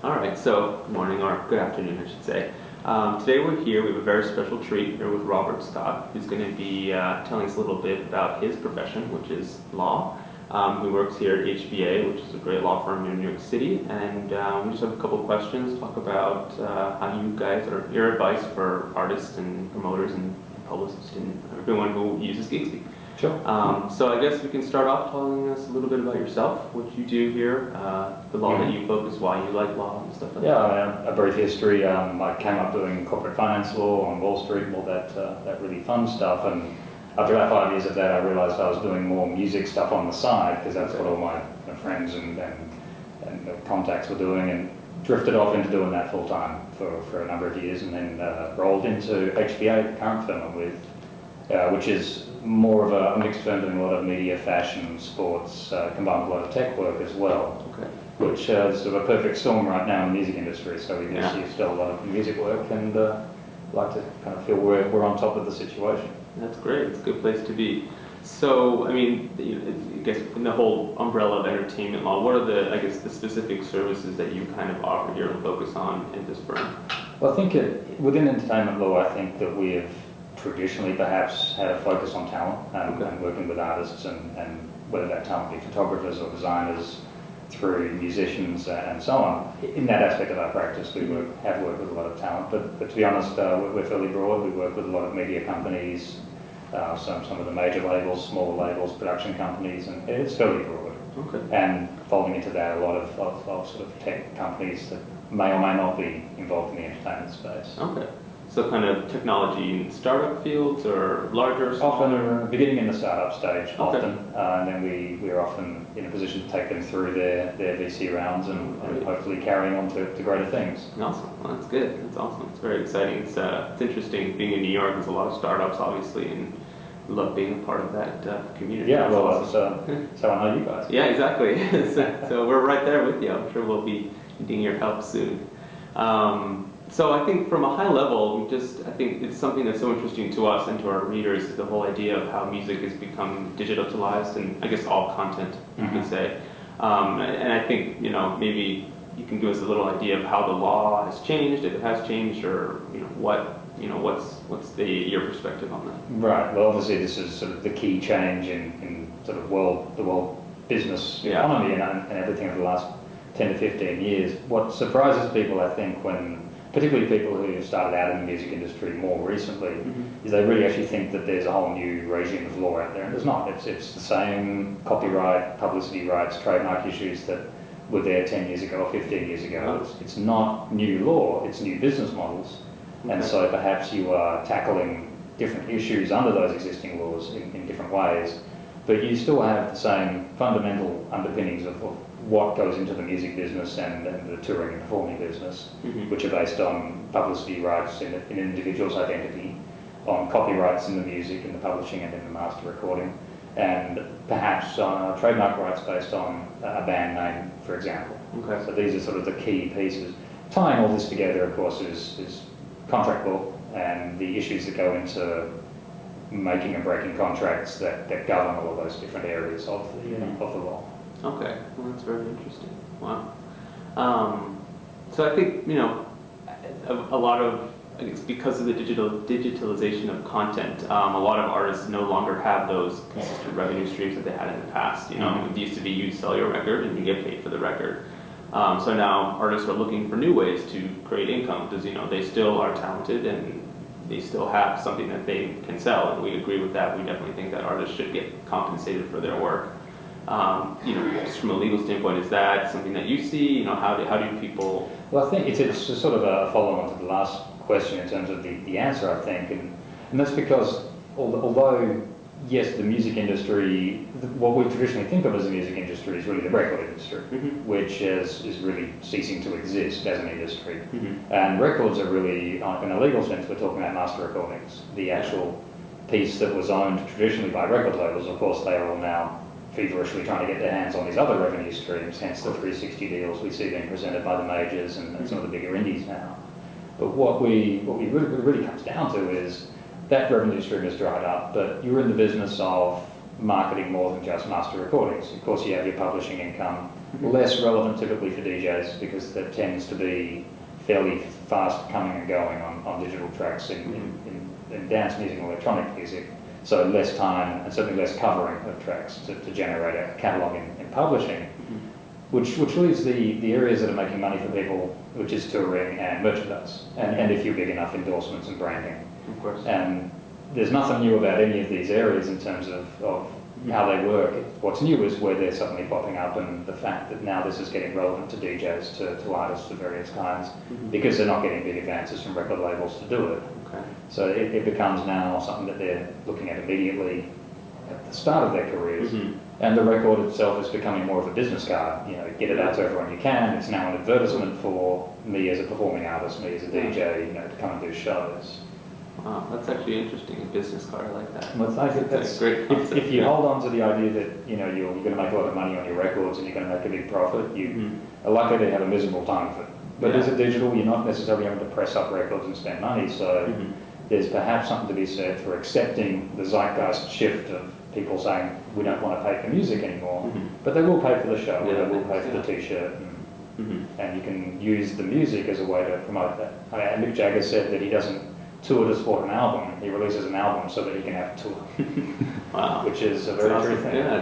All right, so good morning or good afternoon, I should say. Today we're here, we have a very special treat here with Robert Scott, who's going to be telling us a little bit about his profession, which is law. He works here at HBA, which is a great law firm in New York City, and we just have a couple of questions, talk about how you guys, or your advice for artists and promoters and publicists and everyone who uses Geekspeak. Sure. So I guess we can start off telling us a little bit about yourself, what you do here, the law that you focus, why you like law and stuff like that. Yeah, a brief history. I came up doing corporate finance law on Wall Street and all that really fun stuff. And after about 5 years of that, I realised I was doing more music stuff on the side because that's what all my friends and contacts were doing, and drifted off into doing that full time for a number of years, and then rolled into HBA, the current firm I'm with, which is more of a mixed firm doing a lot of media, fashion, sports, combined with a lot of tech work as well. Okay. Which is sort of a perfect storm right now in the music industry. So we do see still a lot of music work, and like to kind of feel we're on top of the situation. That's great. It's a good place to be. So, I mean, I guess in the whole umbrella of entertainment law, what are the specific services that you kind of offer here and focus on in this firm? Well, I think within entertainment law, I think that we have traditionally perhaps had a focus on talent and working with artists, and whether that talent be photographers or designers, through musicians and so on. In that aspect of our practice, we have worked with a lot of talent, but to be honest, we're fairly broad. We work with a lot of media companies, some of the major labels, smaller labels, production companies, and it's fairly broad. Okay. And folding into that, a lot of sort of tech companies that may or may not be involved in the entertainment space. Okay. So kind of technology in startup fields or larger? Often beginning in the startup stage, often, and then we're often in a position to take them through their VC rounds and hopefully carrying on to greater things. Awesome. Well, that's good. That's awesome. It's very exciting. It's interesting being in New York. There's a lot of startups, obviously, and we love being a part of that community. Yeah, well, awesome. So I know you guys. Yeah, exactly. so we're right there with you. I'm sure we'll be needing your help soon. So I think from a high level, I think it's something that's so interesting to us and to our readers, is the whole idea of how music has become digitalized, and I guess all content, you could say. And I think, maybe you can give us a little idea of how the law has changed, if it has changed, or what's your perspective on that? Right. Well, obviously this is sort of the key change in sort of the world business economy and everything over the last 10 to 15 years. What surprises people, I think, particularly people who started out in the music industry more recently, is they really actually think that there's a whole new regime of law out there, and there's not. It's the same copyright, publicity rights, trademark issues that were there 10 years ago or 15 years ago. It's not new law, it's new business models, and so perhaps you are tackling different issues under those existing laws in different ways, but you still have the same fundamental underpinnings of what goes into the music business and the touring and performing business, which are based on publicity rights in an individual's identity, on copyrights in the music, in the publishing and in the master recording, and perhaps on trademark rights based on a band name, for example. Okay. So these are sort of the key pieces. Tying all this together, of course, is contract law and the issues that go into making and breaking contracts that govern all of those different areas of the law. Okay, well, that's very interesting. Wow. So I think, a lot of, I guess because of the digitalization of content, a lot of artists no longer have those consistent revenue streams that they had in the past. It used to be you sell your record and you get paid for the record. So now artists are looking for new ways to create income because, they still are talented and they still have something that they can sell, and we agree with that. We definitely think that artists should get compensated for their work. Just from a legal standpoint, is that something that you see? How do people? Well, I think it's sort of a follow-on to the last question in terms of the answer, I think, and that's because although yes, the music industry, what we traditionally think of as the music industry is really the record industry, which is really ceasing to exist as an industry, and records are really, in a legal sense, we're talking about master recordings, the actual piece that was owned traditionally by record labels. Of course, they are all now feverishly trying to get their hands on these other revenue streams, hence the 360 deals we see being presented by the majors and some of the bigger indies now. But what really comes down to is that revenue stream has dried up, but you're in the business of marketing more than just master recordings. Of course, you have your publishing income, less relevant typically for DJs because there tends to be fairly fast coming and going on digital tracks in dance music and electronic music. So less time and certainly less covering of tracks to generate a catalogue in publishing, which leaves the areas that are making money for people, which is touring and merchandise, and if you're big enough, endorsements and branding. Of course. And there's nothing new about any of these areas in terms of how they work. What's new is where they're suddenly popping up and the fact that now this is getting relevant to DJs, to artists of various kinds, because they're not getting big advances from record labels to do it. Okay. So it becomes now something that they're looking at immediately at the start of their careers. And the record itself is becoming more of a business card. You know, get it out to everyone you can. It's now an advertisement for me as a performing artist, me as a DJ, you know, to come and do shows. Wow, that's actually interesting. A business card, I like that. Well, I think That's a great concept. if you hold on to the idea that you know you're going to make a lot of money on your records and you're going to make a big profit, you are likely to have a miserable time of it. But as a digital, you're not necessarily having to press up records and spend money. So there's perhaps something to be said for accepting the zeitgeist shift of people saying we don't want to pay for music anymore, but they will pay for the show, or they will pay for the T-shirt, and you can use the music as a way to promote that. I mean, Mick Jagger said that he doesn't tour to support an album; he releases an album so that he can have a tour. Wow, Which is a very true thing. Yeah.